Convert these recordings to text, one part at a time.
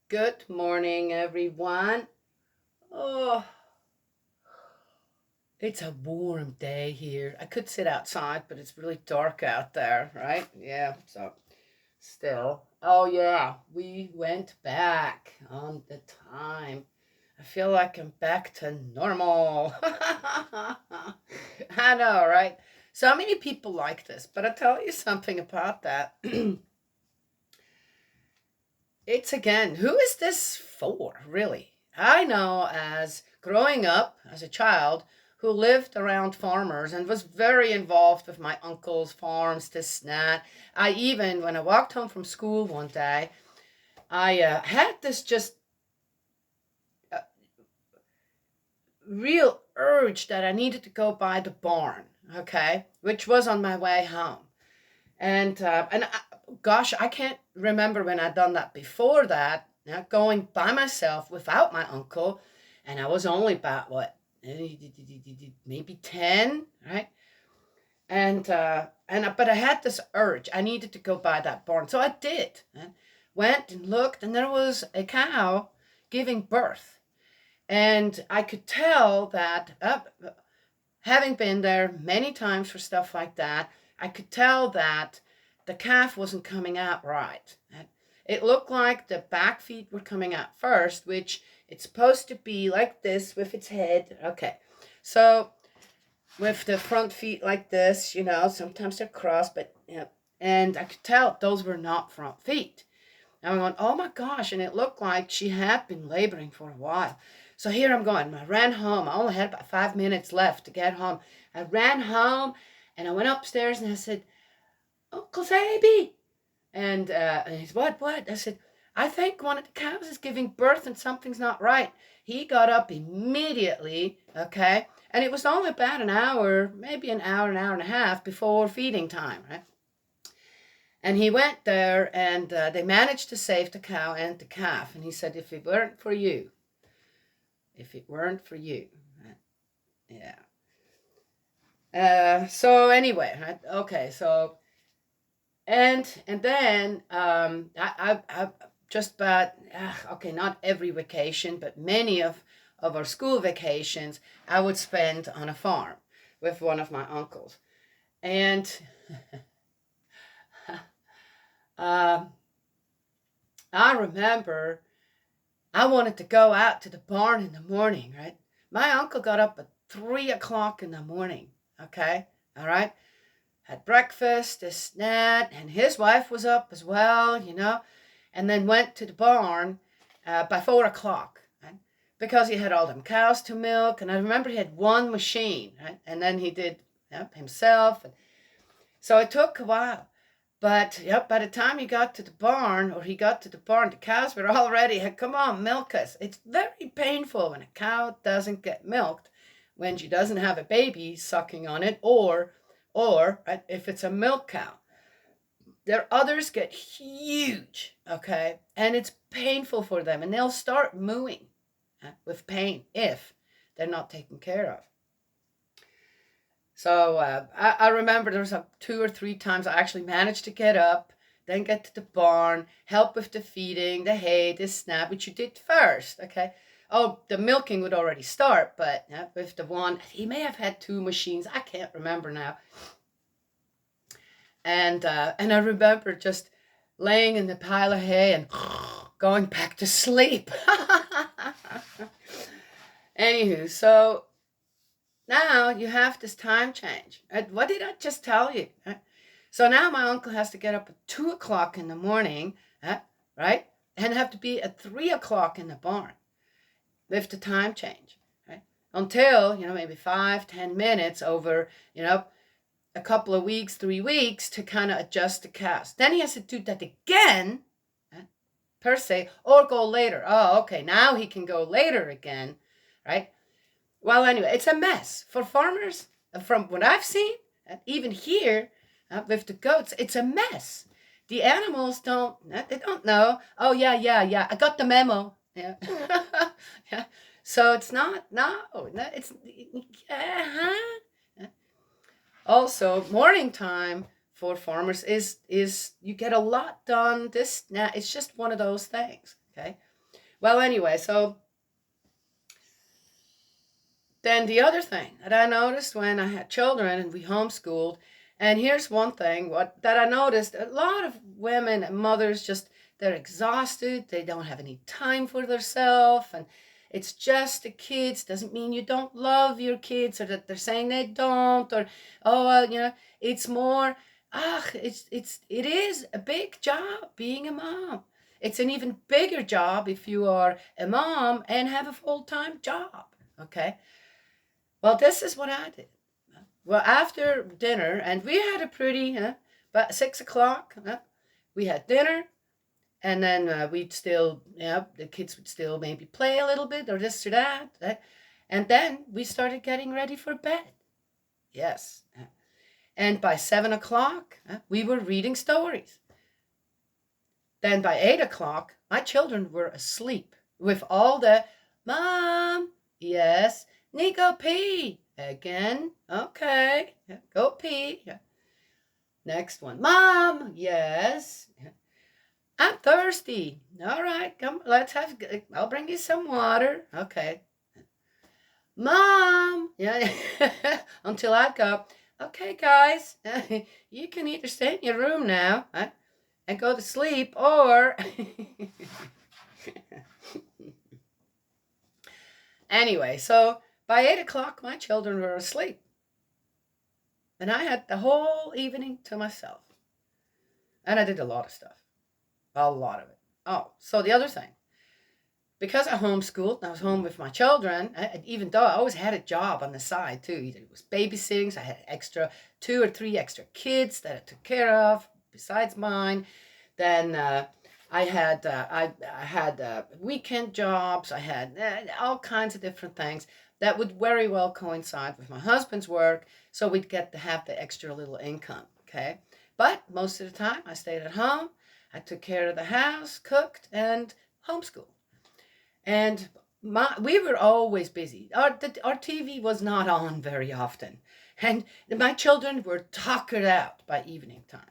Good morning, everyone. Oh, it's a warm day here. I could sit outside, but it's really dark out there, right? Yeah, so still. Oh, yeah, we went back on the time. I feel like I'm back to normal. I know, right? So many people like this, but I'll tell you something about that. It's again, who is this for, really? I know as growing up as a child who lived around farmers and was very involved with my uncle's farms, this and that. I even, when I walked home from school one day, I had this just uh, real urge that I needed to go by the barn, okay, which was on my way home. Gosh, I can't remember when I'd done that before that. Going by myself without my uncle, and I was only about what, maybe 10, right? But I had this urge. I needed to go by that barn, so I did. Went and looked, and there was a cow giving birth, and I could tell that having been there many times for stuff like that, I could tell that the calf wasn't coming out right. It looked like the back feet were coming out first, which it's supposed to be like this with its head. Okay. So with the front feet like this, sometimes they're crossed, but yeah. And I could tell those were not front feet. I'm going, oh my gosh. And it looked like she had been laboring for a while. So here I'm going. I ran home. I only had about 5 minutes left to get home. I ran home and I went upstairs and I said, Uncle Zaby. And he said, what? I said, I think one of the cows is giving birth and something's not right. He got up immediately, okay? And it was only about an hour, maybe an hour and a half before feeding time, right? And he went there and they managed to save the cow and the calf. And he said, if it weren't for you, right? Yeah. So anyway, right? Okay. So and then I just about okay, not every vacation, but many of our school vacations, I would spend on a farm with one of my uncles, and uh, I remember I wanted to go out to the barn in the morning, right? My uncle got up at 3 o'clock in the morning, okay? All right? Had breakfast, this, that, and his wife was up as well, and then went to the barn by 4 o'clock, right? Because he had all them cows to milk, and I remember he had one machine, right? And then he did himself. And so it took a while. But yep, by the time he got to the barn, the cows were already, hey, come on, milk us. It's very painful when a cow doesn't get milked, when she doesn't have a baby sucking on it, or if it's a milk cow. Their udders get huge, okay, and it's painful for them, and they'll start mooing with pain if they're not taken care of. So I remember there was two or three times I actually managed to get up, then get to the barn, help with the feeding, the hay, the snap, which you did first, okay? Oh, the milking would already start, but with the one, he may have had two machines. I can't remember now. And I remember just laying in the pile of hay and going back to sleep. Anywho, so now you have this time change. What did I just tell you? So now my uncle has to get up at 2 o'clock in the morning, right? And have to be at 3 o'clock in the barn with the time change, right? Until, maybe 5, 10 minutes over, a couple of weeks, 3 weeks to kind of adjust the cows. Then he has to do that again, per se, or go later. Oh, okay, now he can go later again, right? Well, anyway, it's a mess for farmers. From what I've seen, even here with the goats, it's a mess. The animals they don't know. Oh, yeah, yeah, yeah, I got the memo. Yeah. Yeah. So it's not, no, it's, uh-huh. Also, morning time for farmers is you get a lot done. This now it's just one of those things. Okay, Well, anyway, so then the other thing that I noticed when I had children and we homeschooled, and here's one thing what that I noticed, a lot of women and mothers just they're exhausted, they don't have any time for themselves, and it's just the kids. Doesn't mean you don't love your kids or that they're saying they don't, or oh well, it's more it is a big job being a mom. It's an even bigger job if you are a mom and have a full-time job. Okay. Well, this is what I did. Well, after dinner, and we had a pretty, about 6 o'clock, we had dinner, and then we'd still, the kids would still maybe play a little bit or this or that. And then we started getting ready for bed. Yes. And by 7 o'clock, we were reading stories. Then by 8 o'clock, my children were asleep with all the, Mom, yes, need go pee. Again, okay, go pee. Next one, Mom, yes. I'm thirsty. All right, come, I'll bring you some water. Okay. Mom, yeah, until I'd go, okay, guys, you can either stay in your room now and go to sleep, or anyway, so by 8 o'clock, my children were asleep. And I had the whole evening to myself. And I did a lot of stuff. A lot of it. Oh, so the other thing. Because I homeschooled and I was home with my children, even though I always had a job on the side too. Either it was babysitting, so I had 2 or 3 extra kids that I took care of besides mine. Then I had weekend jobs. I had all kinds of different things that would very well coincide with my husband's work, so we'd get to have the extra little income, okay? But most of the time, I stayed at home. I took care of the house, cooked, and homeschooled. And we were always busy. Our TV was not on very often. And my children were tuckered out by evening time.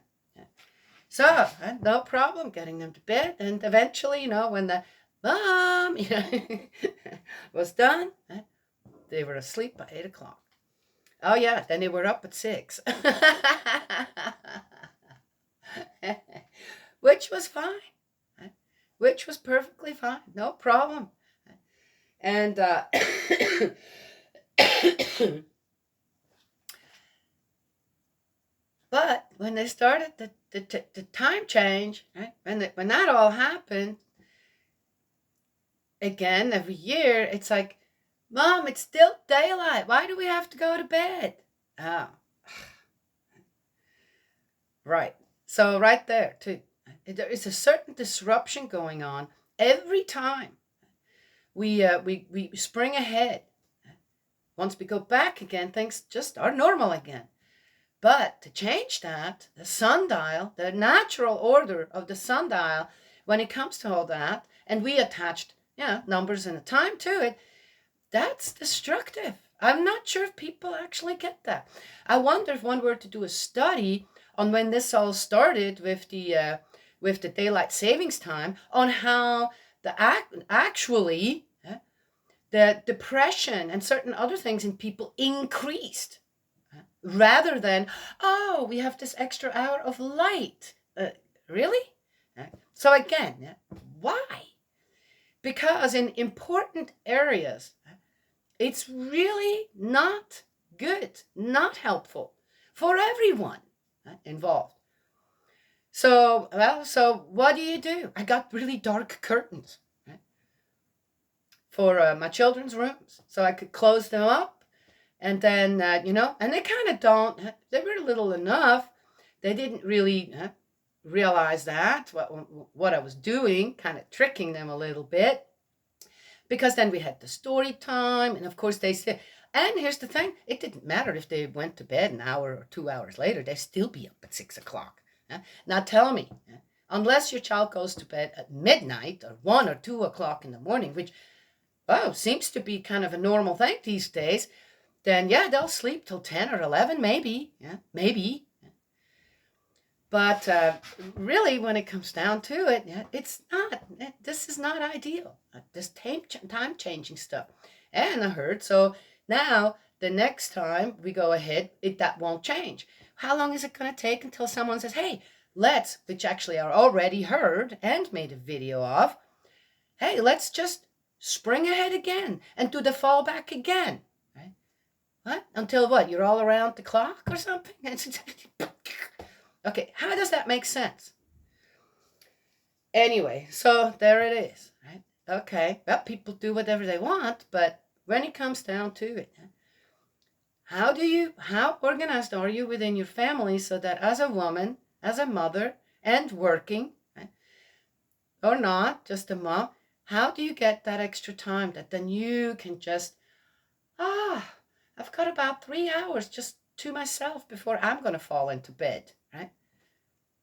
So I had no problem getting them to bed. And eventually, when the Mom was done, they were asleep by 8 o'clock. Oh yeah, then they were up at 6. Which was fine. Which was perfectly fine. No problem. And but when they started the time change, right? When that all happened, again, every year, it's like, Mom, it's still daylight. Why do we have to go to bed? Oh. Right. So right there, too. There is a certain disruption going on every time we spring ahead. Once we go back again, things just are normal again. But to change that, the sundial, the natural order of the sundial, when it comes to all that, and we attached numbers and a time to it, that's destructive. I'm not sure if people actually get that. I wonder if one were to do a study on when this all started with the daylight savings time, on how actually the depression and certain other things in people increased, rather than, oh, we have this extra hour of light. Really? So again, why? Because in important areas, it's really not good, not helpful for everyone involved. So what do? I got really dark curtains for my children's rooms, so I could close them up, and then and they kind of don't. They were little enough. They didn't really realize that what I was doing, kind of tricking them a little bit, because then we had the story time, and of course they said. And here's the thing: it didn't matter if they went to bed an hour or 2 hours later; they'd still be up at 6 o'clock. Now tell me, unless your child goes to bed at midnight or 1 or 2 o'clock in the morning, which seems to be kind of a normal thing these days, then they'll sleep till 10 or 11, maybe. Maybe. But really, when it comes down to it, it's not. This is not ideal. this time changing stuff. And I heard, so now the next time we go ahead, that won't change. How long is it going to take until someone says, hey, let's, which actually I already heard and made a video of, hey, let's just spring ahead again and do the fallback again, right? What? Until what? You're all around the clock or something? Okay, how does that make sense? Anyway, so there it is, right? Okay, well, people do whatever they want, but when it comes down to it, how organized are you within your family so that as a woman, as a mother, and working, right, or not, just a mom, how do you get that extra time that then you can just, I've got about 3 hours just to myself before I'm going to fall into bed, right?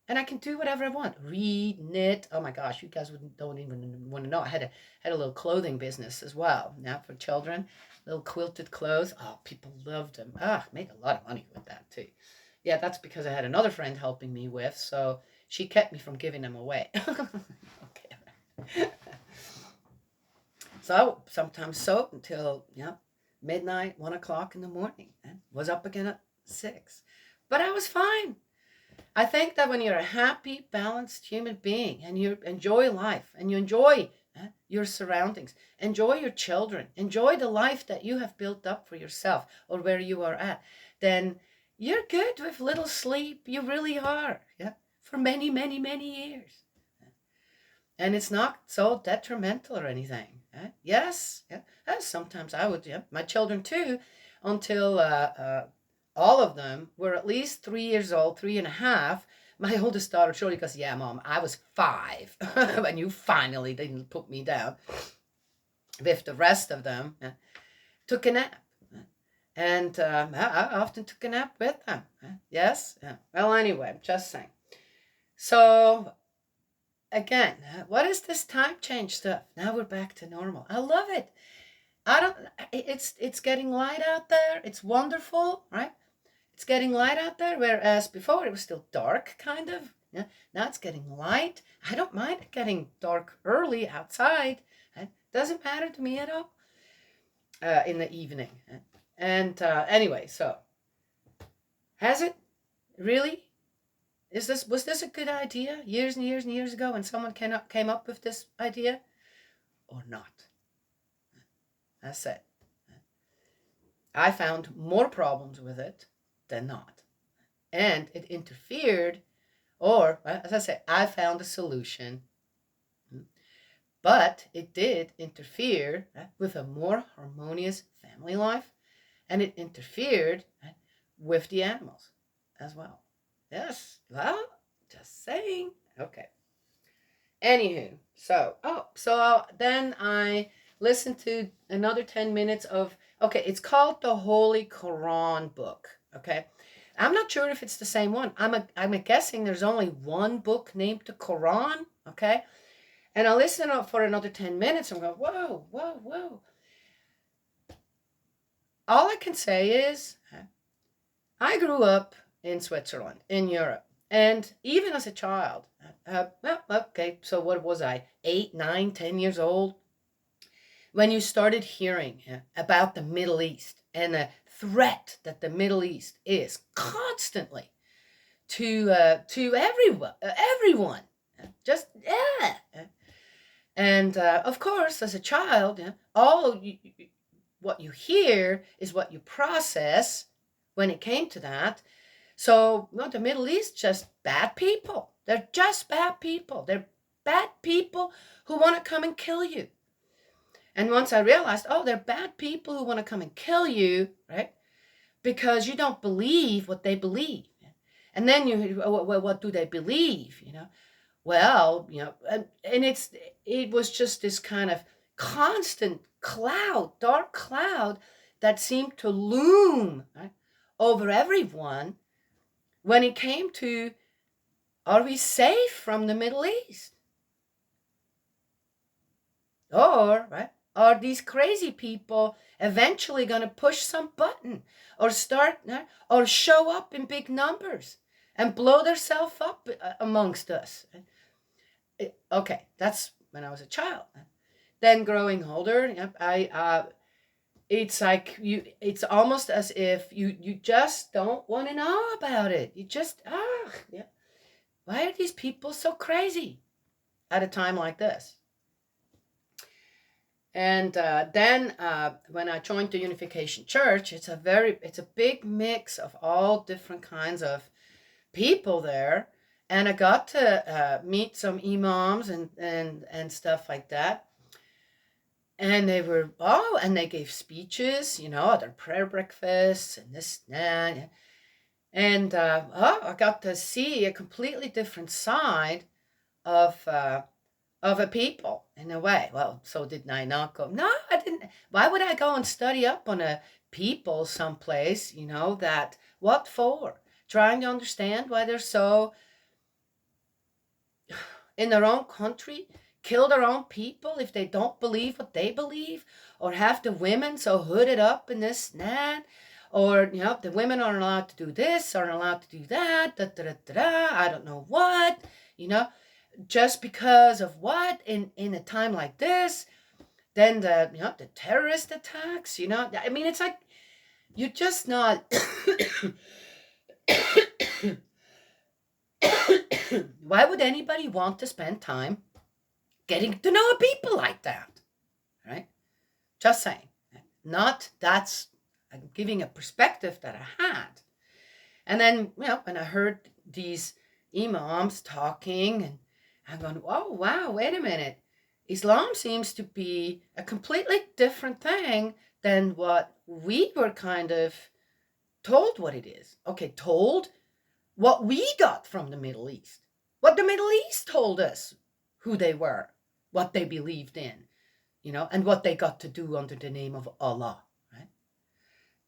And I can do whatever I want. Read, knit. Oh my gosh, you guys don't even want to know. I had a little clothing business as well. Now for children, little quilted clothes. Oh, people loved them. Made a lot of money with that too. Yeah, that's because I had another friend helping me with, so she kept me from giving them away. Okay. So sometimes sewed until midnight, 1 o'clock in the morning, and was up again at 6. But I was fine. I think that when you're a happy, balanced human being and you enjoy life and you enjoy your surroundings, enjoy your children, enjoy the life that you have built up for yourself or where you are at, then you're good with little sleep. You really are, for many, many, many years. And it's not so detrimental or anything. Yes, sometimes I would, my children too, until all of them were at least 3 years old, 3.5. My oldest daughter Shirley goes, yeah, Mom, I was 5 when you finally didn't put me down. With the rest of them, took a nap. And I often took a nap with them. Yes? Well, anyway, I'm just saying. So, again, what is this time change stuff? Now we're back to normal. I love it. It's getting light out there. It's wonderful, right? It's getting light out there, whereas before it was still dark, kind of. Yeah. Now it's getting light. I don't mind it getting dark early outside. It doesn't matter to me at all in the evening. And anyway, so has it really? Was this a good idea years and years and years ago when someone came up with this idea, or not? I said, I found more problems with it than not. And it interfered, or as I say, I found a solution, but it did interfere with a more harmonious family life, and it interfered with the animals as well. Yes, well, just saying. Okay. Anywho, so then I listened to another 10 minutes of, it's called the Holy Quran book. Okay, I'm not sure if it's the same one. I'm guessing there's only one book named the Quran. Okay, and I listened up for another 10 minutes. I'm going, whoa, whoa, whoa. All I can say is, I grew up in Switzerland, in Europe, and even as a child, so what was I, 8, 9, 10 years old, when you started hearing about the Middle East and the threat that the Middle East is constantly to everyone, just and of course, as a child, what you hear is what you process when it came to that. So, the Middle East, just bad people. They're just bad people. They're bad people who want to come and kill you. And once I realized, they're bad people who want to come and kill you, right? Because you don't believe what they believe. And then what do they believe? Well, and it was just this kind of constant dark cloud that seemed to loom, right, over everyone when it came to, are we safe from the Middle East? Or, right, are these crazy people eventually going to push some button or or show up in big numbers and blow themselves up amongst us? Okay, that's when I was a child. then growing older, yep, it's like it's almost as if you just don't want to know about it. You just yeah. Why are these people so crazy at a time like this? And then when I joined the Unification Church, it's a big mix of all different kinds of people there, and I got to meet some imams and stuff like that. And they gave speeches, their prayer breakfasts and this and that. And I got to see a completely different side of a people in a way. Well, so did I not go? No, I didn't. Why would I go and study up on a people someplace, that what for? Trying to understand why they're so in their own country, kill their own people if they don't believe what they believe, or have the women so hooded up in this and that, or the women aren't allowed to do this, aren't allowed to do that, da, da, da, da, da, I don't know what, just because of what in a time like this. Then the terrorist attacks. I mean, it's like you're just not. Why would anybody want to spend time getting to know people like that, right? Just saying. I'm giving a perspective that I had. And then, when I heard these imams talking, and I'm going, oh, wow, wait a minute. Islam seems to be a completely different thing than what we were kind of told what it is. Okay, told what we got from the Middle East. What the Middle East told us who they were, what they believed in, and what they got to do under the name of Allah, right?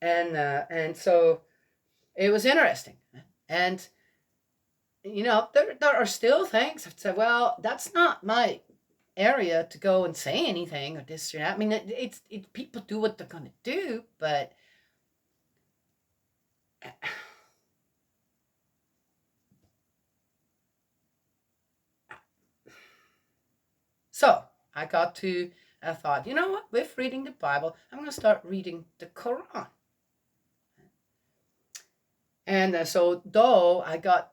And so it was interesting. And, there are still things I've said, well, that's not my area to go and say anything or this or that. I mean, it's people do what they're going to do, but so I thought, you know what, with reading the Bible, I'm going to start reading the Quran. And so though I got,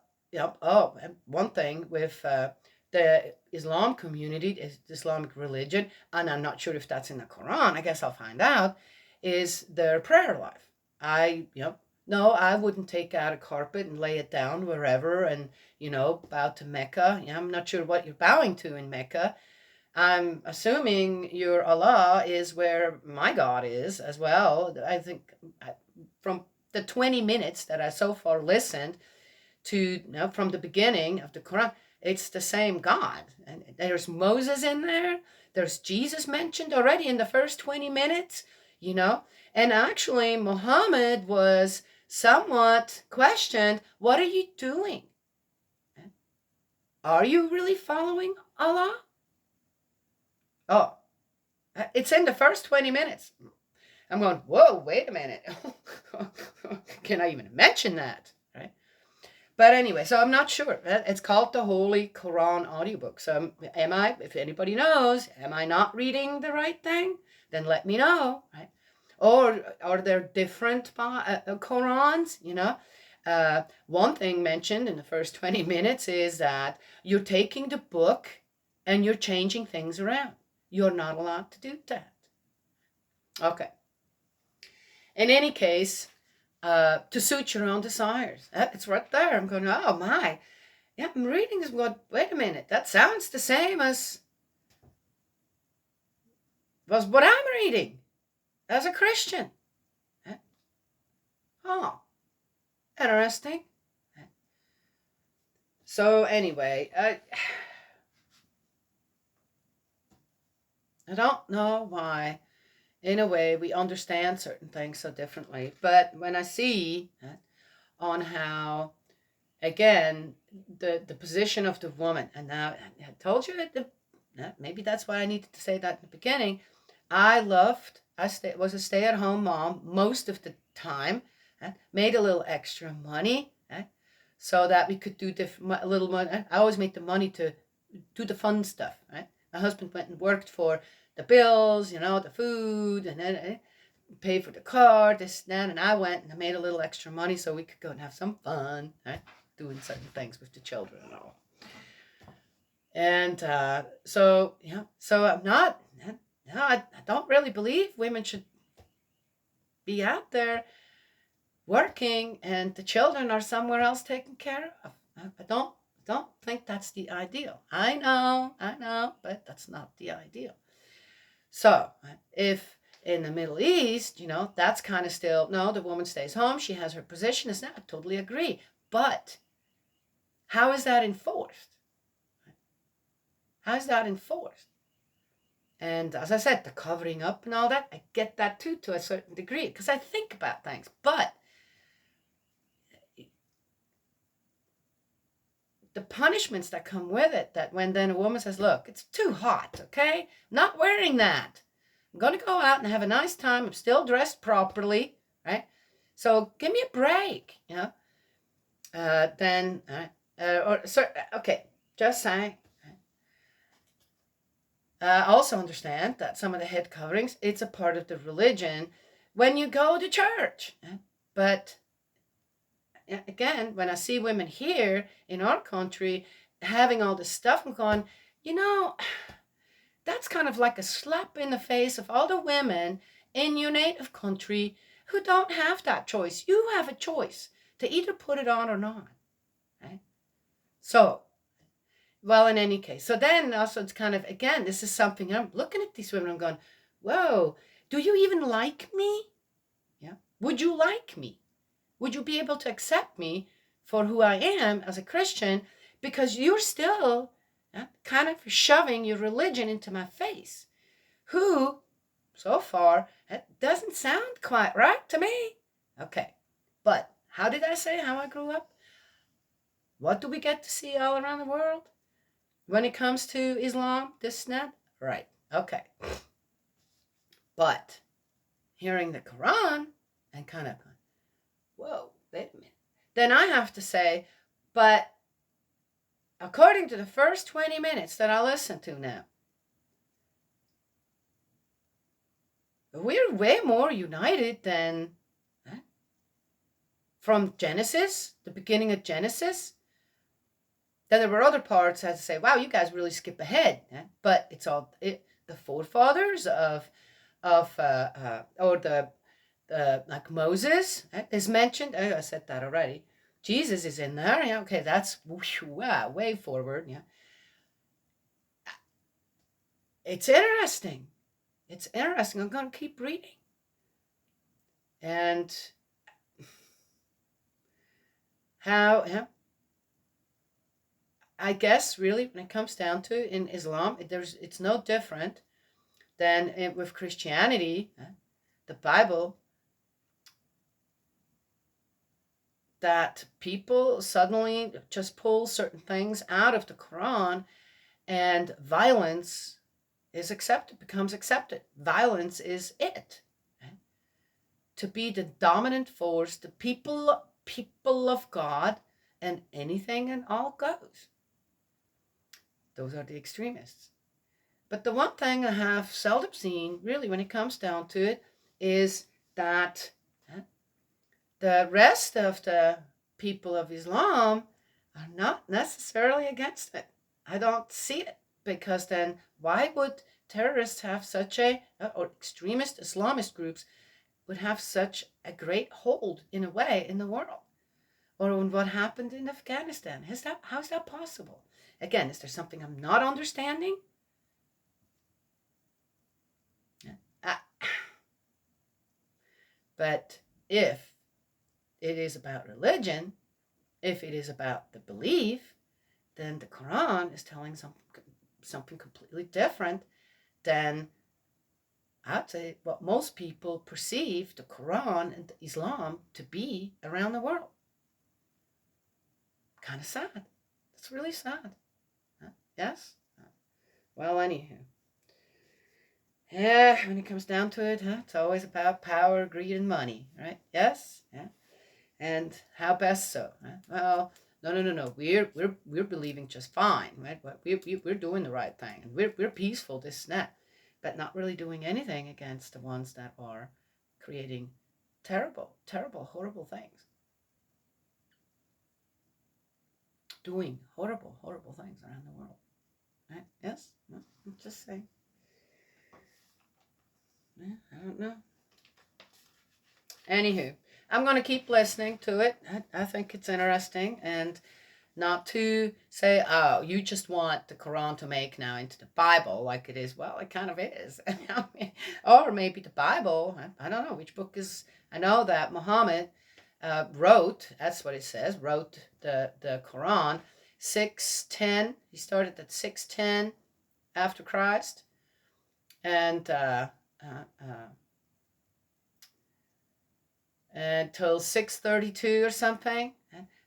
one thing with the Islam community, the Islamic religion, and I'm not sure if that's in the Quran, I guess I'll find out, is their prayer life. No, I wouldn't take out a carpet and lay it down wherever and, bow to Mecca. I'm not sure what you're bowing to in Mecca. I'm assuming your Allah is where my God is as well. I think from the 20 minutes that I so far listened to, from the beginning of the Quran, it's the same God. And there's Moses in there. There's Jesus mentioned already in the first 20 minutes, And actually, Muhammad was somewhat questioned, what are you doing? Are you really following Allah? Oh, it's in the first 20 minutes. I'm going, whoa, wait a minute. Can I even mention that? Right? But anyway, so I'm not sure. It's called the Holy Quran audiobook. So if anybody knows, am I not reading the right thing? Then let me know. Right? Or are there different Qurans? One thing mentioned in the first 20 minutes is that you're taking the book and you're changing things around. You're not allowed to do that. Okay. In any case, to suit your own desires. It's right there. I'm going, oh my. Yeah, I'm reading this. Going, wait a minute. That sounds the same as what I'm reading as a Christian. Oh, interesting. So anyway, I don't know why, in a way, we understand certain things so differently. But when I see on how, again, the position of the woman, and now I told you that maybe that's why I needed to say that in the beginning. I was a stay-at-home mom most of the time, made a little extra money, so that we could do a little money. I always make the money to do the fun stuff, right? My husband went and worked for the bills, the food, and then paid for the car, this and that, and I went and I made a little extra money so we could go and have some fun, right? Doing certain things with the children and all. And so I'm not, no, I don't really believe women should be out there working and the children are somewhere else taken care of. I don't think that's the ideal. I know, but that's not the ideal. So if in the Middle East, that's kind of still, no, the woman stays home, she has her position, it's not, I totally agree. But how is that enforced? How is that enforced? And as I said, the covering up and all that, I get that too, to a certain degree, because I think about things. But the punishments that come with it, that when then a woman says, look, it's too hot, okay? I'm not wearing that. I'm going to go out and have a nice time. I'm still dressed properly, right? So give me a break, okay, just saying. Also understand that some of the head coverings, it's a part of the religion when you go to church. But again, when I see women here in our country having all this stuff, I'm going, that's kind of like a slap in the face of all the women in your native country who don't have that choice. You have a choice to either put it on or not. Right? So, well, in any case, so then also it's kind of, again, this is something, I'm looking at these women, I'm going, whoa, do you even like me? Yeah. Would you like me? Would you be able to accept me for who I am as a Christian? Because you're still kind of shoving your religion into my face. Who, so far, it doesn't sound quite right to me. Okay, but how did I say how I grew up? What do we get to see all around the world? When it comes to Islam, this and that? Right, okay. But hearing the Quran and kind of, whoa, wait a minute. Then I have to say, but according to the first 20 minutes that I listened to now, we're way more united than from Genesis, the beginning of Genesis. Then there were other parts I had to say, wow, you guys really skip ahead. But it's all the forefathers of like Moses is mentioned. Oh, I said that already. Jesus is in there. Yeah, okay, that's way forward. Yeah, it's interesting. It's interesting. I'm going to keep reading. And how, I guess, really, when it comes down to it, in Islam, it's no different than with Christianity, the Bible, that people suddenly just pull certain things out of the Quran and violence is accepted, becomes accepted. Violence is it. To be the dominant force, the people of God, and anything and all goes. Those are the extremists. But the one thing I have seldom seen, really, when it comes down to it, is that the rest of the people of Islam are not necessarily against it. I don't see it, because then why would terrorists have such or extremist Islamist groups would have such a great hold, in a way, in the world? Or what happened in Afghanistan? How is that possible? Again, is there something I'm not understanding? But if it is about religion, if it is about the belief, then the Quran is telling something completely different than, I'd say, what most people perceive the Quran and Islam to be around the world. Kind of sad. It's really sad. Yes? Well, anywho. Yeah, when it comes down to it, it's always about power, greed, and money, right? Yes? Yeah. And how best so? Well, No. We're believing just fine, right? But we're doing the right thing, and we're peaceful, this and that, but not really doing anything against the ones that are creating terrible, horrible things. Doing horrible things around the world. Right? Yes? No, I'm just saying. Yeah, I don't know. Anywho, I'm going to keep listening to it. I think it's interesting, and not to say, oh, you just want the Quran to make now into the Bible like it is. Well, it kind of is. I mean, or maybe the Bible, I don't know which book is. I know that Muhammad wrote, that's what it says, wrote the Quran 610. He started at 610 after Christ, and until 632 or something.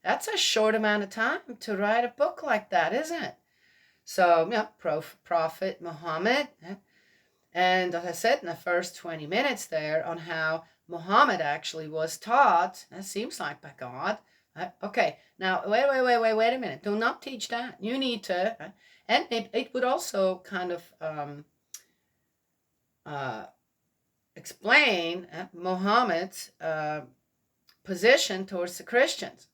That's a short amount of time to write a book like that, isn't it? So, yeah, Prophet Muhammad. And as I said in the first 20 minutes there, on how Muhammad actually was taught, that seems like by God. Okay, now, wait a minute. Do not teach that. You need to, and it would also kind of explain Muhammad's position towards the Christians.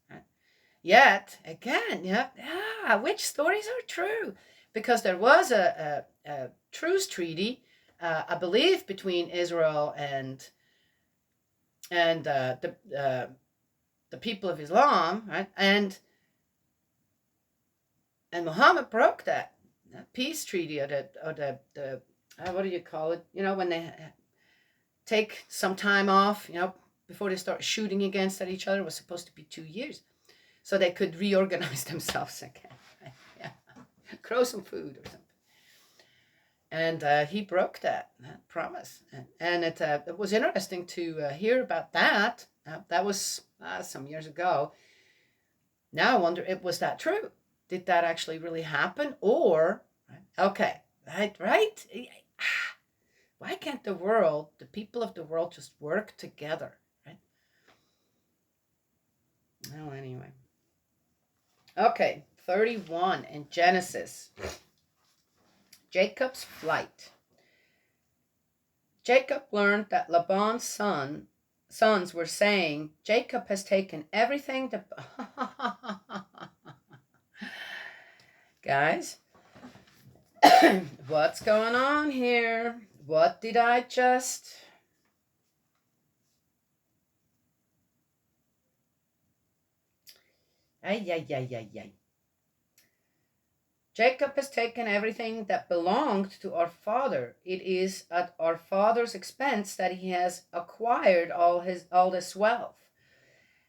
Yet, again, which stories are true? Because there was a truce treaty, I believe, between Israel and the people of Islam, right? And Muhammad broke that peace treaty, or the what do you call it? You know, when they take some time off, before they start shooting against at each other. It was supposed to be 2 years, so they could reorganize themselves again. Yeah, grow some food or something. And he broke that promise, and it was interesting to hear about that. That was some years ago. Now I wonder, was that true? Did that actually really happen? Or, okay, right? Why can't the people of the world, just work together, right? Well, anyway. Okay, 31 in Genesis. Jacob's flight. Jacob learned that Laban's sons were saying, Jacob has taken everything that... Guys, what's going on here? What did I just... Ay. Jacob has taken everything that belonged to our father. It is at our father's expense that he has acquired all this wealth.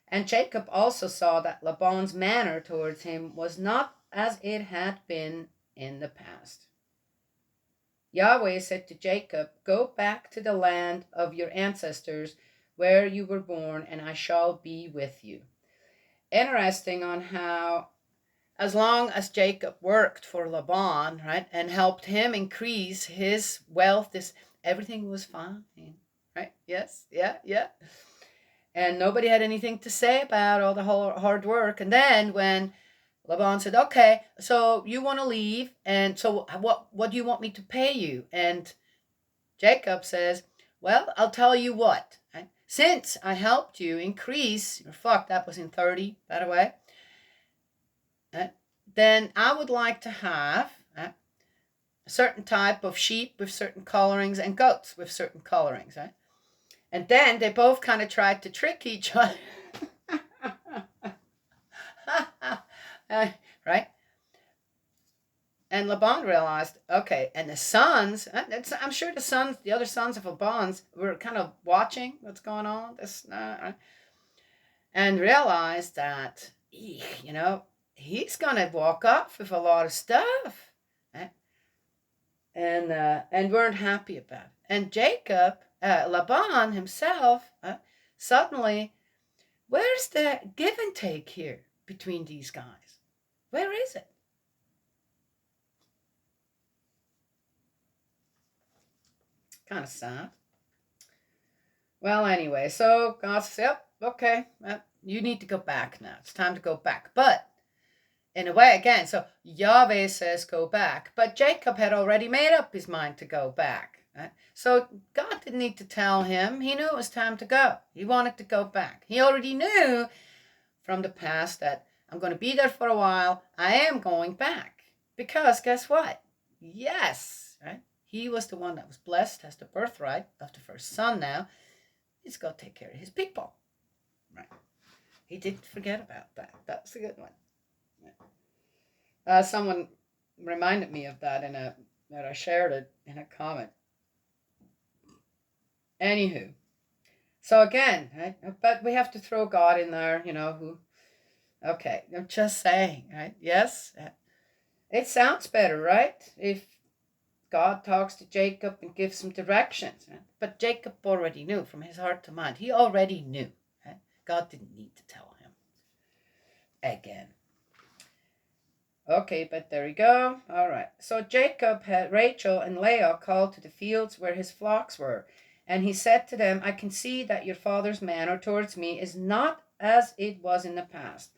And Jacob also saw that Laban's manner towards him was not as it had been in the past. Yahweh said to Jacob, go back to the land of your ancestors where you were born, and I shall be with you. Interesting on how, as long as Jacob worked for Laban, right, and helped him increase his wealth, everything was fine, right? Yes, yeah. And nobody had anything to say about all the whole hard work. And then when Laban said, okay, so you want to leave, and so what do you want me to pay you? And Jacob says, well, I'll tell you what. Right? Since I helped you increase, that was in 30, by the way, then I would like to have a certain type of sheep with certain colorings and goats with certain colorings, right? And then they both kind of tried to trick each other. Right? And Laban realized, okay, and the sons, I'm sure the other sons of Laban were kind of watching what's going on, and realized that, he's going to walk off with a lot of stuff. And weren't happy about it. And Laban himself, suddenly, where's the give and take here between these guys? Where is it? Kind of sad. Well, anyway, so God says, yep, okay, you need to go back now. It's time to go back. But in a way again. So Yahweh says go back, but Jacob had already made up his mind to go back. Right? So God didn't need to tell him. He knew it was time to go. He wanted to go back. He already knew from the past that I'm going to be there for a while. I am going back because guess what? Yes, right? He was the one that was blessed, has the birthright of the first son now. He's got to take care of his people. Right. He didn't forget about that. That's a good one. Someone reminded me of that that I shared it in a comment. Anywho, so again, right? But we have to throw God in there, who. Okay, I'm just saying, right? Yes, it sounds better, right? If God talks to Jacob and gives him directions, right? But Jacob already knew from his heart to mind. He already knew. Right? God didn't need to tell him again. Okay, but there we go. All right. So Jacob had Rachel and Leah called to the fields where his flocks were. And he said to them, I can see that your father's manner towards me is not as it was in the past.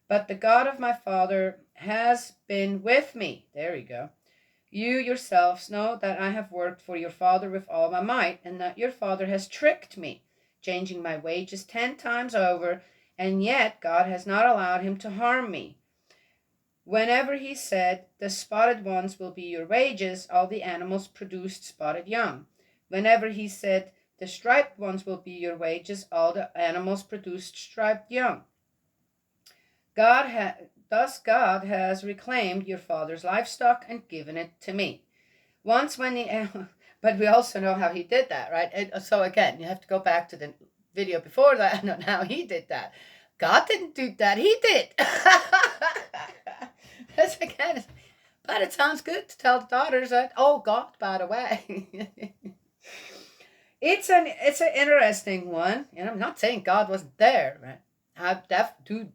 But the God of my father has been with me. There we go. You yourselves know that I have worked for your father with all my might, and that your father has tricked me, changing my wages 10 times over, and yet God has not allowed him to harm me. Whenever he said, the spotted ones will be your wages, all the animals produced spotted young. Whenever he said, the striped ones will be your wages, all the animals produced striped young. Thus God has reclaimed your father's livestock and given it to me. Once when but we also know how he did that, right? And so again, you have to go back to the video before that. No, now he did that. God didn't do that. He did. That's again, but it sounds good to tell the daughters that, oh, God, by the way. It's an interesting one. And I'm not saying God wasn't there, right? I do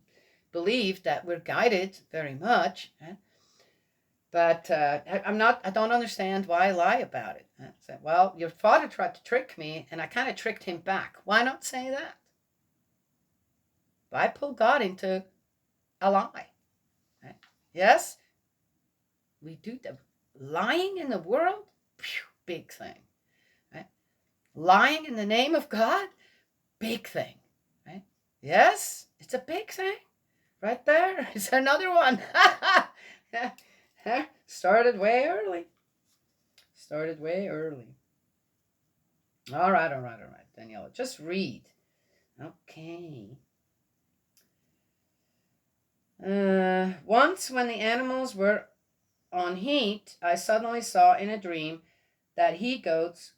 believe that we're guided very much, right? But I don't understand why I lie about it. I said, well, your father tried to trick me, and I kind of tricked him back. Why not say that? Why pull God into a lie? Right? Yes, we do the lying in the world, big thing. Right? Lying in the name of God, big thing. Right? Yes, it's a big thing. Right there is another one. Started way early. All right, Daniela. Just read. Okay. Once when the animals were on heat, I suddenly saw in a dream that he-goats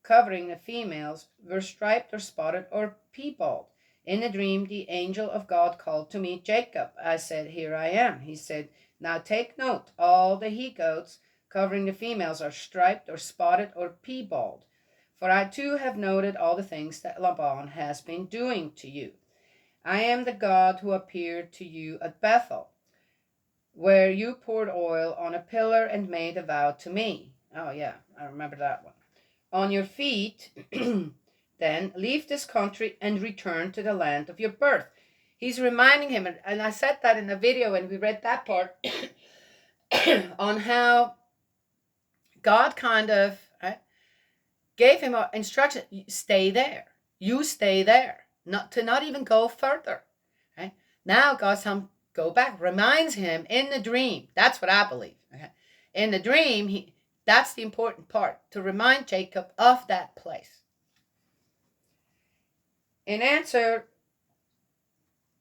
covering the females were striped or spotted or piebald. In the dream, the angel of God called to me, Jacob. I said, here I am. He said, now take note, all the he-goats covering the females are striped or spotted or piebald. For I too have noted all the things that Laban has been doing to you. I am the God who appeared to you at Bethel, where you poured oil on a pillar and made a vow to me. Oh yeah, I remember that one. On your feet, then leave this country and return to the land of your birth. He's reminding him, and I said that in the video when we read that part, on how God kind of gave him an instruction: stay there. You stay there, not even go further. Right? Now God's telling him, go back. Reminds him in the dream. That's what I believe. Okay? In the dream, that's the important part, to remind Jacob of that place. In answer,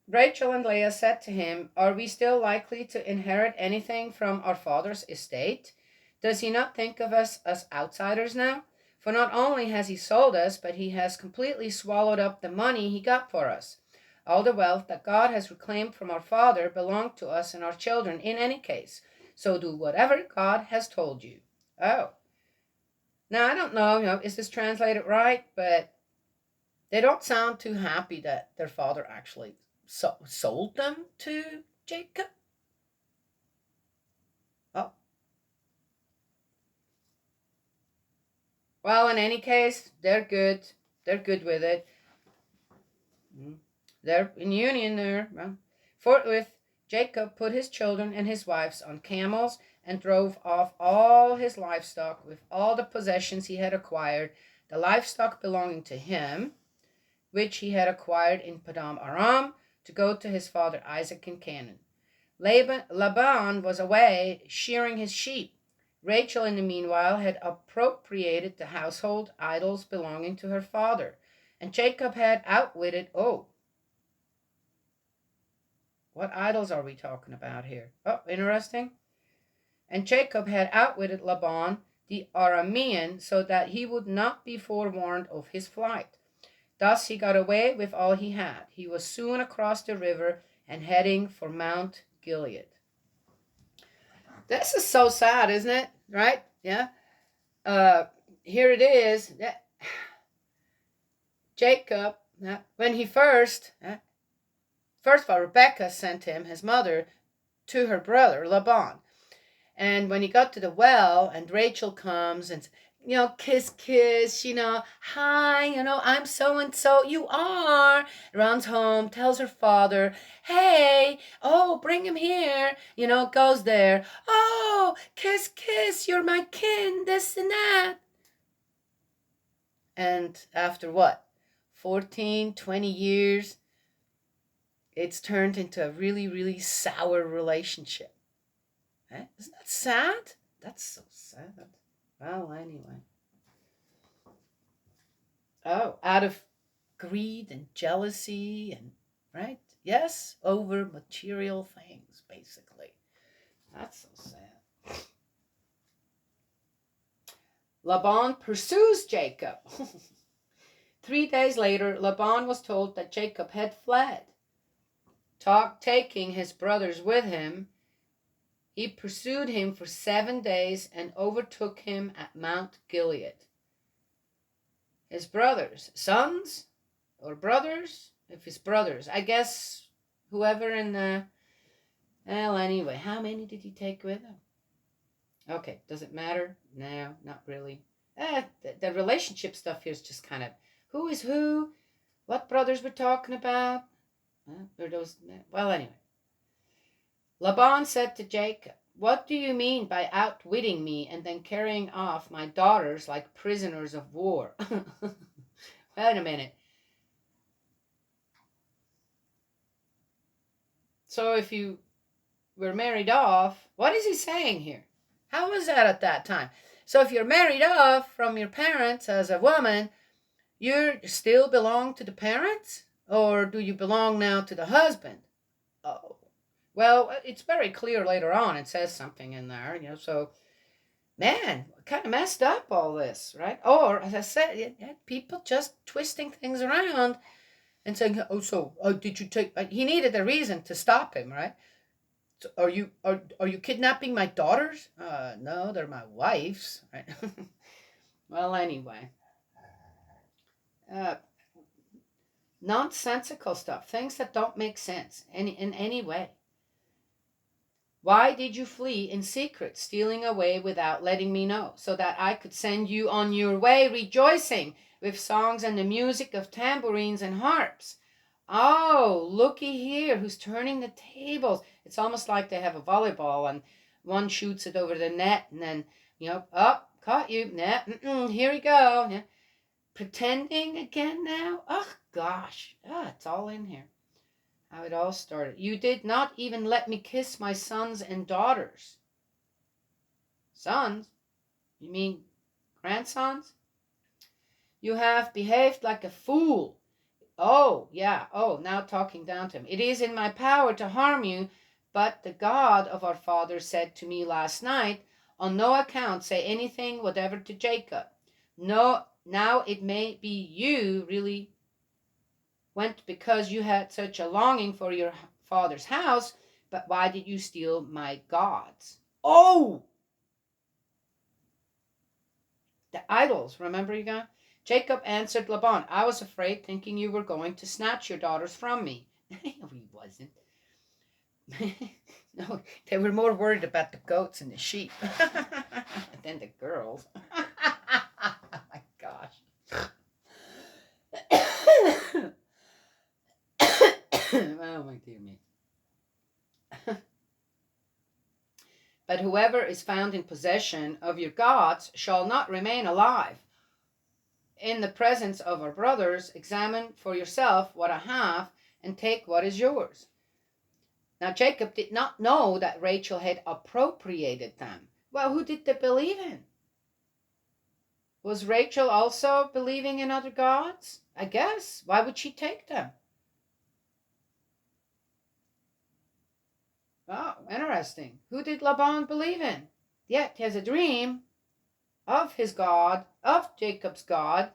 Rachel and Leah said to him, are we still likely to inherit anything from our father's estate? Does he not think of us as outsiders now? For not only has he sold us, but he has completely swallowed up the money he got for us. All the wealth that God has reclaimed from our father belonged to us and our children in any case. So do whatever God has told you. Oh. Now, I don't know, is this translated right? But they don't sound too happy that their father actually sold them to Jacob. Oh. Well, in any case, they're good. They're good with it. They're in union there. Well, forthwith, Jacob put his children and his wives on camels and drove off all his livestock with all the possessions he had acquired, the livestock belonging to him, which he had acquired in Padam Aram, to go to his father Isaac in Canaan. Laban was away shearing his sheep. Rachel, in the meanwhile, had appropriated the household idols belonging to her father, and Jacob had outwitted, what idols are we talking about here? Oh, interesting. And Jacob had outwitted Laban the Aramean so that he would not be forewarned of his flight. Thus he got away with all he had. He was soon across the river and heading for Mount Gilead. This is so sad, isn't it? Right? Yeah. Here it is. Jacob, when he first of all, Rebekah sent him, his mother, to her brother Laban. And when he got to the well and Rachel comes and, kiss, hi, I'm so-and-so, you are, runs home, tells her father, hey, bring him here, goes there, kiss, you're my kin, this and that. And after what, 14, 20 years, it's turned into a really, really sour relationship. Isn't that sad? That's so sad. Well, anyway. Out of greed and jealousy and, right? Yes, over material things, basically. That's so sad. Laban pursues Jacob. 3 days later, Laban was told that Jacob had fled. Taking his brothers with him, he pursued him for 7 days and overtook him at Mount Gilead. His brothers, sons or brothers? If his brothers, I guess whoever in the... Well, anyway, how many did he take with him? Okay, does it matter? No, not really. The relationship stuff here is just kind of who is who, what brothers we're talking about. Well, anyway. Laban said to Jacob, what do you mean by outwitting me and then carrying off my daughters like prisoners of war? Wait a minute. So if you were married off, what is he saying here? How was that at that time? So if you're married off from your parents as a woman, you still belong to the parents? Or do you belong now to the husband? Oh. Well, it's very clear later on. It says something in there, so, man, kind of messed up all this, right? Or, as I said, people just twisting things around and saying, did you take... He needed a reason to stop him, right? So are you kidnapping my daughters? No, they're my wife's, right? Well, anyway. Nonsensical stuff, things that don't make sense in any way. Why did you flee in secret, stealing away without letting me know, so that I could send you on your way rejoicing with songs and the music of tambourines and harps? Oh, looky here, who's turning the tables. It's almost like they have a volleyball and one shoots it over the net and then, caught you. Here we go. Yeah. Pretending again now? Oh, gosh. It's all in here. How it all started. You did not even let me kiss my sons and daughters. Sons? You mean grandsons? You have behaved like a fool. Oh, yeah. Oh, now talking down to him. It is in my power to harm you, but the God of our father said to me last night, on no account say anything whatever to Jacob. No, now it may be you really went because you had such a longing for your father's house, but why did you steal my gods? Oh! The idols, remember you guys? Jacob answered Laban, I was afraid, thinking you were going to snatch your daughters from me. No, he wasn't. No, they were more worried about the goats and the sheep than the girls. Oh my gosh. Oh my dear me. But whoever is found in possession of your gods shall not remain alive. In the presence of our brothers, examine for yourself what I have, and take what is yours. Now Jacob did not know that Rachel had appropriated them. Well, who did they believe in? Was Rachel also believing in other gods? I guess. Why would she take them? Oh, interesting. Who did Laban believe in? Yet he has a dream of his God, of Jacob's God,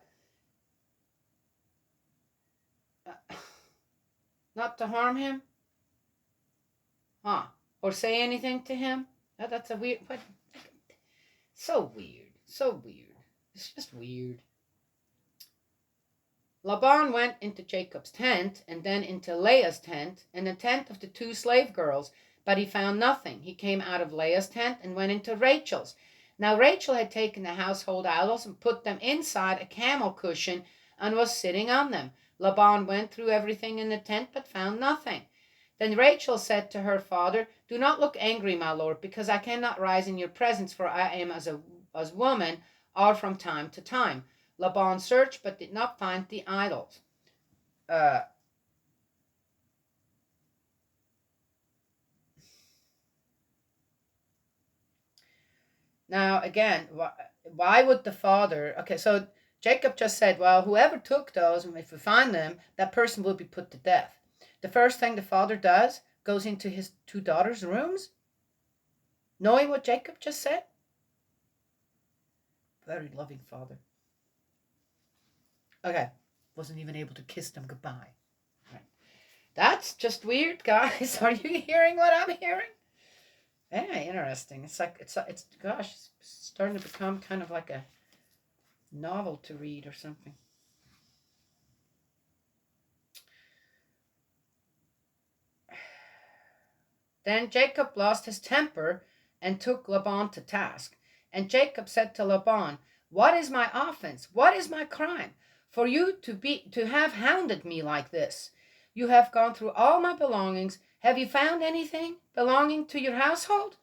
not to harm him, or say anything to him. That's a weird, so weird, so weird. It's just weird. Laban went into Jacob's tent, and then into Leah's tent, and the tent of the 2 slave girls, but he found nothing. He came out of Leah's tent and went into Rachel's. Now Rachel had taken the household idols and put them inside a camel cushion and was sitting on them. Laban went through everything in the tent, but found nothing. Then Rachel said to her father, "Do not look angry, my lord, because I cannot rise in your presence, for I am as woman are from time to time." Laban searched, but did not find the idols. Now, again, why would the father... Okay, so Jacob just said, well, whoever took those, and if we find them, that person will be put to death. The first thing the father does, goes into his 2 daughters' rooms, knowing what Jacob just said. Very loving father. Okay, wasn't even able to kiss them goodbye. Right. That's just weird, guys. Are you hearing what I'm hearing? Yeah, interesting. It's gosh, it's starting to become kind of like a novel to read or something. Then Jacob lost his temper and took Laban to task. And Jacob said to Laban, "What is my offense? What is my crime? For you to have hounded me like this. You have gone through all my belongings. Have you found anything belonging to your household?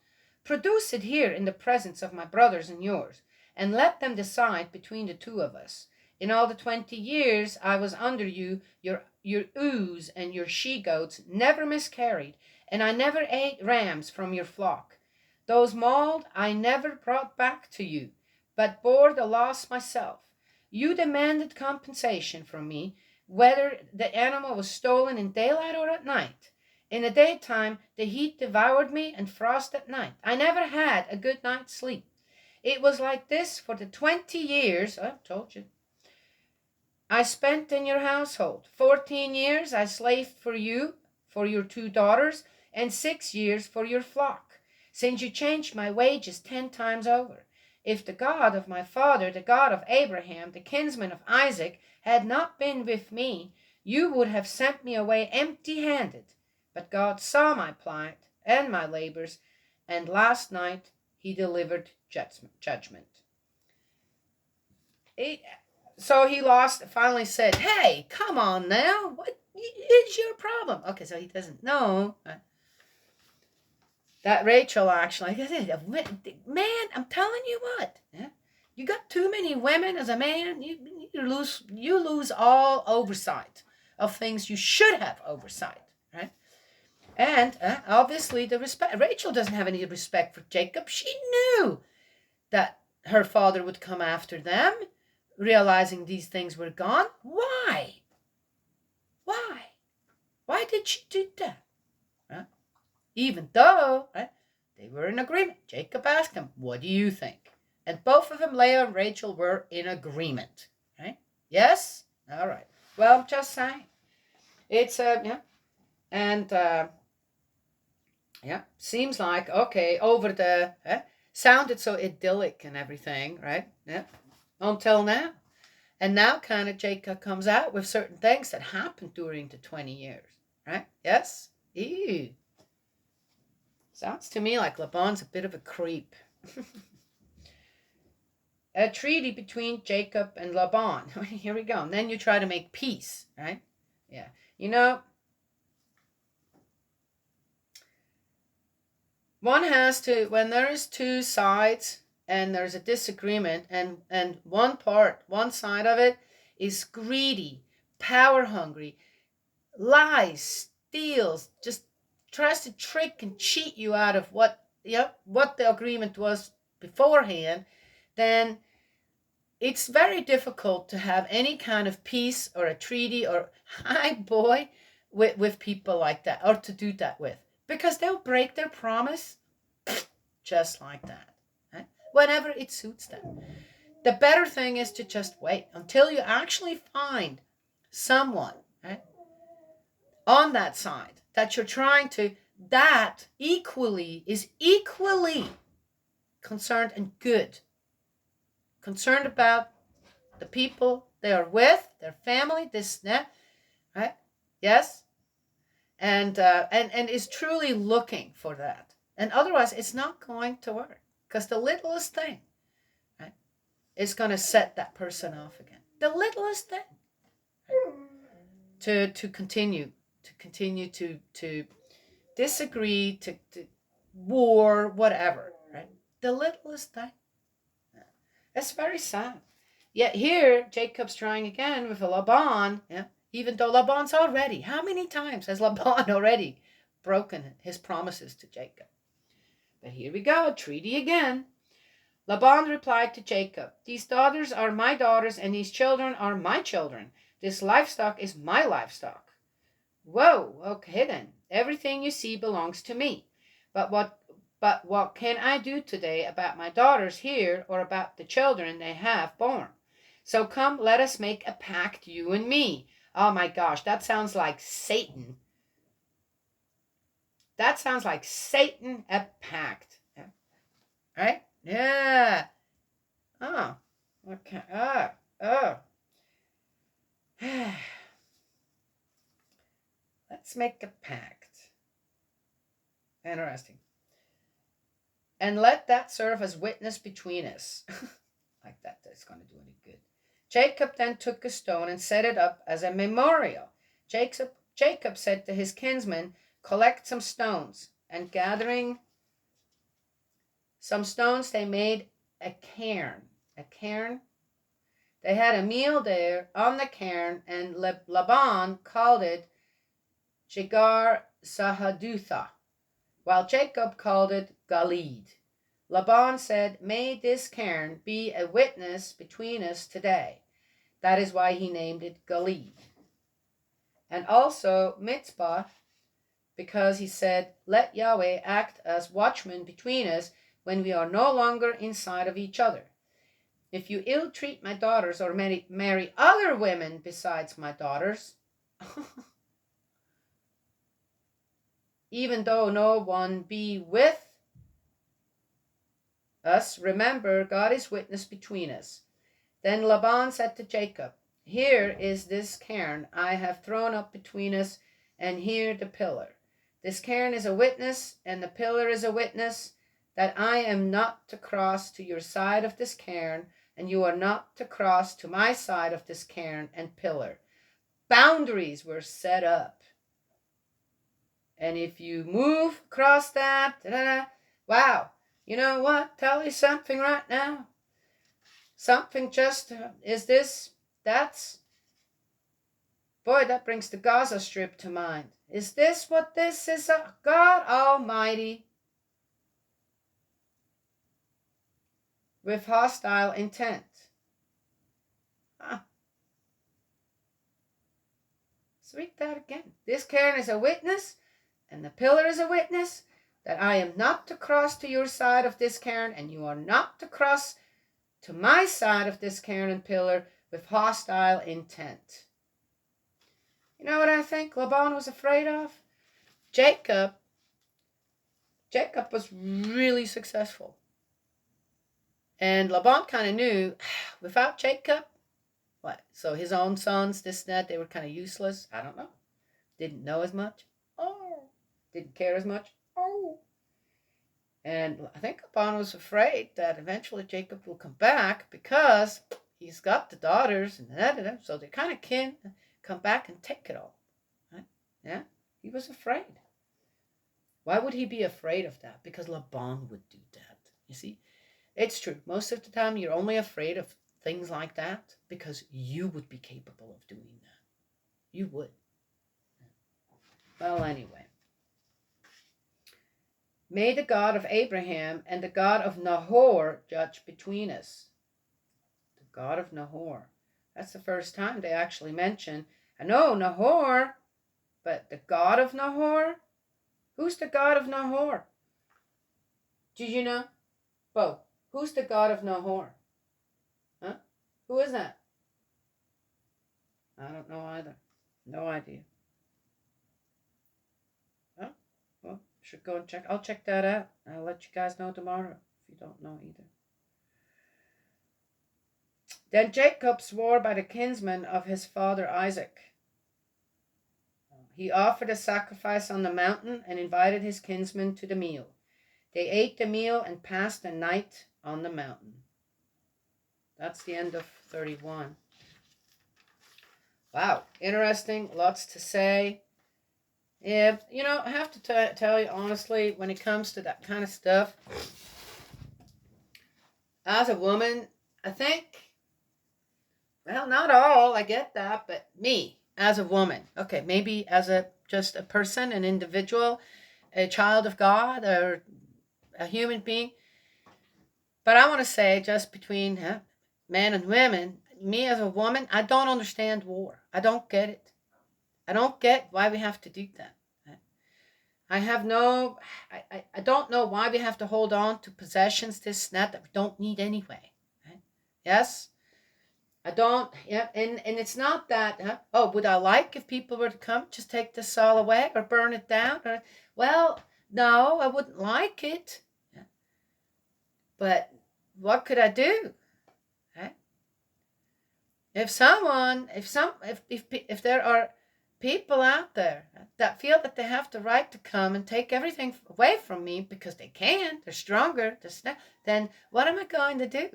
Produce it here in the presence of my brothers and yours, and let them decide between the 2 of us. In all the 20 years I was under you, your ewes and your she-goats never miscarried, and I never ate rams from your flock. Those mauled I never brought back to you, but bore the loss myself. You demanded compensation from me, whether the animal was stolen in daylight or at night. In the daytime the heat devoured me, and frost at night. I never had a good night's sleep. It was like this for the 20 years, I told you, I spent in your household. 14 years I slaved for you, for your 2 daughters, and 6 years for your flock, since you changed my wages 10 times over. If the God of my father, the God of Abraham, the kinsman of Isaac, had not been with me, you would have sent me away empty-handed. But God saw my plight and my labors, and last night he delivered judgment." So he finally said, "Hey, come on now. What is your problem?" Okay, so he doesn't know that Rachel actually, man, I'm telling you what, you got too many women as a man, you lose all oversight of things you should have oversight, right? And obviously the respect. Rachel doesn't have any respect for Jacob. She knew that her father would come after them, realizing these things were gone. Why? Why did she do that? Even though they were in agreement. Jacob asked him, "What do you think?" And both of them, Leah and Rachel, were in agreement. Right? Yes? All right. Well, I'm just saying. It's, and, seems like, okay, over the, sounded so idyllic and everything, right? Yeah, until now. And now kind of Jacob comes out with certain things that happened during the 20 years, right? Yes? Ew. Sounds to me like Laban's a bit of a creep. A treaty between Jacob and Laban. Here we go. And then you try to make peace, right? Yeah. You know, One has to, when there is two sides and there's a disagreement, and one side of it is greedy, power hungry, lies, steals, just tries to trick and cheat you out of what the agreement was beforehand, then it's very difficult to have any kind of peace or a treaty or hi boy with people like that, or to do that with, because they'll break their promise just like that, right? Whenever it suits them. The better thing is to just wait until you actually find someone, right, on that side that you're trying to, that is equally concerned and good, concerned about the people they are with, their family, this, that, right? Yes, and is truly looking for that. And otherwise, it's not going to work, because the littlest thing, right, is going to set that person off again. The littlest thing, right? To continue to disagree, to war, whatever, right? The littlest thing. That's very sad. Yet here, Jacob's trying again with Laban, yeah, even though Laban's already, how many times has Laban already broken his promises to Jacob? But here we go, a treaty again. Laban replied to Jacob, "These daughters are my daughters, and these children are my children. This livestock is my livestock." Whoa, okay then. Everything you see belongs to me. But what can I do today about my daughters here, or about the children they have born? So come, let us make a pact, you and me. Oh my gosh, that sounds like Satan. That sounds like Satan, a pact. Yeah. Right? Yeah. Oh, okay. Oh. Let's make a pact. Interesting. And let that serve as witness between us. Like that's going to do any good. Jacob then took a stone and set it up as a memorial. Jacob said to his kinsmen, "Collect some stones." And gathering some stones, they made a cairn. A cairn? They had a meal there on the cairn, and Laban called it Jegar Sahadutha, while Jacob called it Galeed. Laban said, "May this cairn be a witness between us today." That is why he named it Galeed. And also Mitzpah, because he said, "Let Yahweh act as watchman between us when we are no longer inside of each other. If you ill-treat my daughters or marry other women besides my daughters," even though no one be with us, remember, God is witness between us. Then Laban said to Jacob, "Here is this cairn I have thrown up between us, and here the pillar. This cairn is a witness, and the pillar is a witness, that I am not to cross to your side of this cairn, and you are not to cross to my side of this cairn and pillar." Boundaries were set up. And if you move across that, wow, you know what? Tell you something right now. Something just, boy, that brings the Gaza Strip to mind. Is this what this is? God Almighty, with hostile intent. Let's read that again. This cairn is a witness, and the pillar is a witness, that I am not to cross to your side of this cairn, and you are not to cross to my side of this cairn and pillar with hostile intent. You know what I think Laban was afraid of? Jacob was really successful. And Laban kind of knew, without Jacob, what? So his own sons, this and that, they were kind of useless. I don't know. Didn't know as much. Oh. Didn't care as much. Oh. And I think Laban was afraid that eventually Jacob will come back, because he's got the daughters, and so they kind of can come back and take it all. Right? Yeah, he was afraid. Why would he be afraid of that? Because Laban would do that. You see, it's true. Most of the time, you're only afraid of things like that because you would be capable of doing that. You would. Well, anyway. May the God of Abraham and the God of Nahor judge between us. The God of Nahor. That's the first time they actually mention, I know Nahor, but the God of Nahor? Who's the God of Nahor? Do you know? Bo, who's the God of Nahor? Huh? Who is that? I don't know either. No idea. Oh, well, should go and check. I'll check that out. I'll let you guys know tomorrow if you don't know either. Then Jacob swore by the kinsman of his father Isaac. He offered a sacrifice on the mountain and invited his kinsmen to the meal. They ate the meal and passed the night on the mountain. That's the end of 31. Wow, interesting, lots to say. Yeah, I have to tell you honestly, when it comes to that kind of stuff, as a woman, I think, well, not all, I get that, but me, as a woman, okay, maybe as just a person, an individual, a child of God, or a human being, but I want to say, just between men and women, me as a woman, I don't understand war. I don't get it. I don't get why we have to do that. I don't know why we have to hold on to possessions, this and that we don't need anyway. Yes? I don't, yeah, and it's not that, would I like if people were to come, just take this all away or burn it down? Or, well, no, I wouldn't like it. Yeah. But what could I do? If there are people out there that feel that they have the right to come and take everything away from me because they can, they're stronger, then what am I going to do?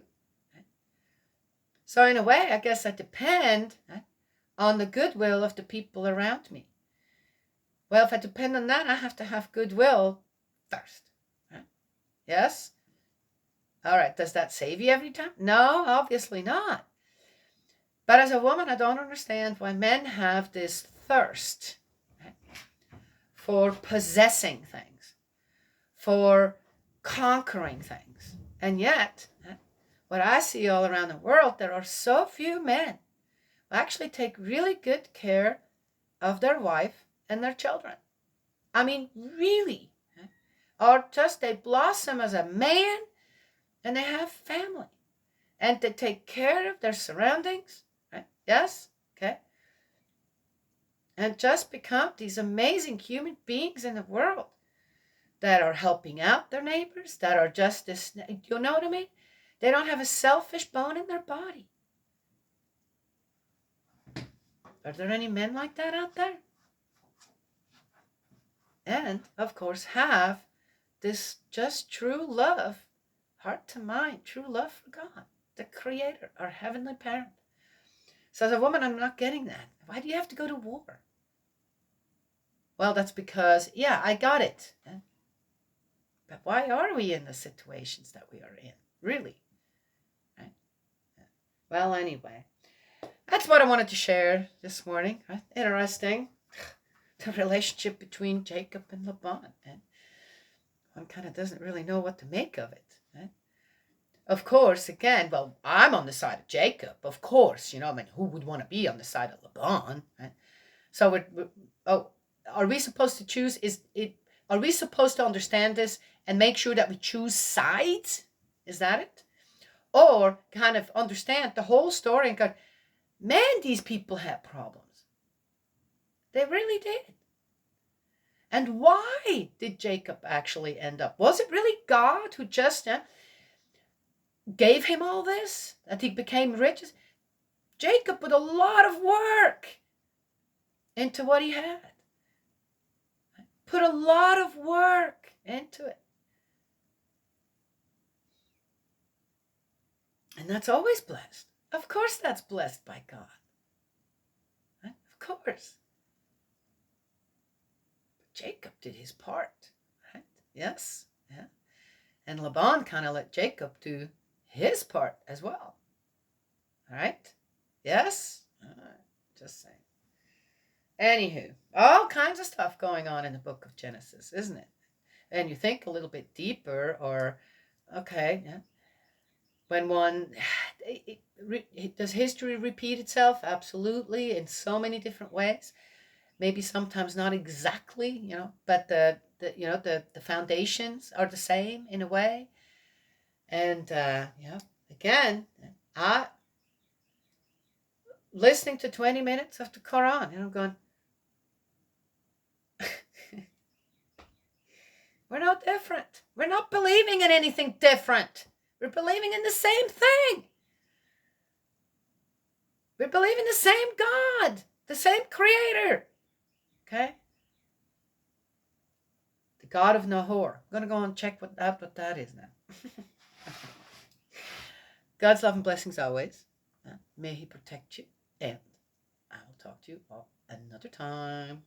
So in a way, I guess I depend on the goodwill of the people around me. Well, if I depend on that, I have to have goodwill first. Yes? All right, does that save you every time? No, obviously not. But as a woman, I don't understand why men have this thirst for possessing things, for conquering things. And yet, what I see all around the world, there are so few men who actually take really good care of their wife and their children. I mean, really. Or just they blossom as a man and they have family. And they take care of their surroundings. Right? Yes? Okay. And just become these amazing human beings in the world that are helping out their neighbors, that are just this, you know what I mean? They don't have a selfish bone in their body. Are there any men like that out there? And, of course, have this just true love, heart to mind, true love for God, the Creator, our Heavenly Parent. So as a woman, I'm not getting that. Why do you have to go to war? Well, that's because, yeah, I got it. But why are we in the situations that we are in? Really? Right? Well, anyway, that's what I wanted to share this morning. Right? Interesting. The relationship between Jacob and Laban. And one kind of doesn't really know what to make of it. Right? Of course, again, well, I'm on the side of Jacob. Of course, I mean, who would want to be on the side of Laban? Right? So, are we supposed to choose? Are we supposed to understand this and make sure that we choose sides? Is that it? Or kind of understand the whole story and go, man, these people had problems. They really did. And why did Jacob actually end up? Was it really God who just gave him all this? That he became rich? Jacob put a lot of work into what he had. Put a lot of work into it. And that's always blessed. Of course that's blessed by God. Right? Of course. But Jacob did his part. Yes. Yeah. And Laban kind of let Jacob do his part as well. All right? Yes? All right. Just saying. Anywho, all kinds of stuff going on in the book of Genesis, isn't it? And you think a little bit deeper, or, okay, yeah. When one, does history repeat itself? Absolutely, in so many different ways. Maybe sometimes not exactly, but the foundations are the same in a way. And again, I listening to 20 minutes of the Quran, and I'm going, we're not different. We're not believing in anything different. We're believing in the same thing. We believe in the same God, the same creator. Okay? The God of Nahor. I'm going to go and check what that is now. God's love and blessings always. May he protect you. And I will talk to you all another time.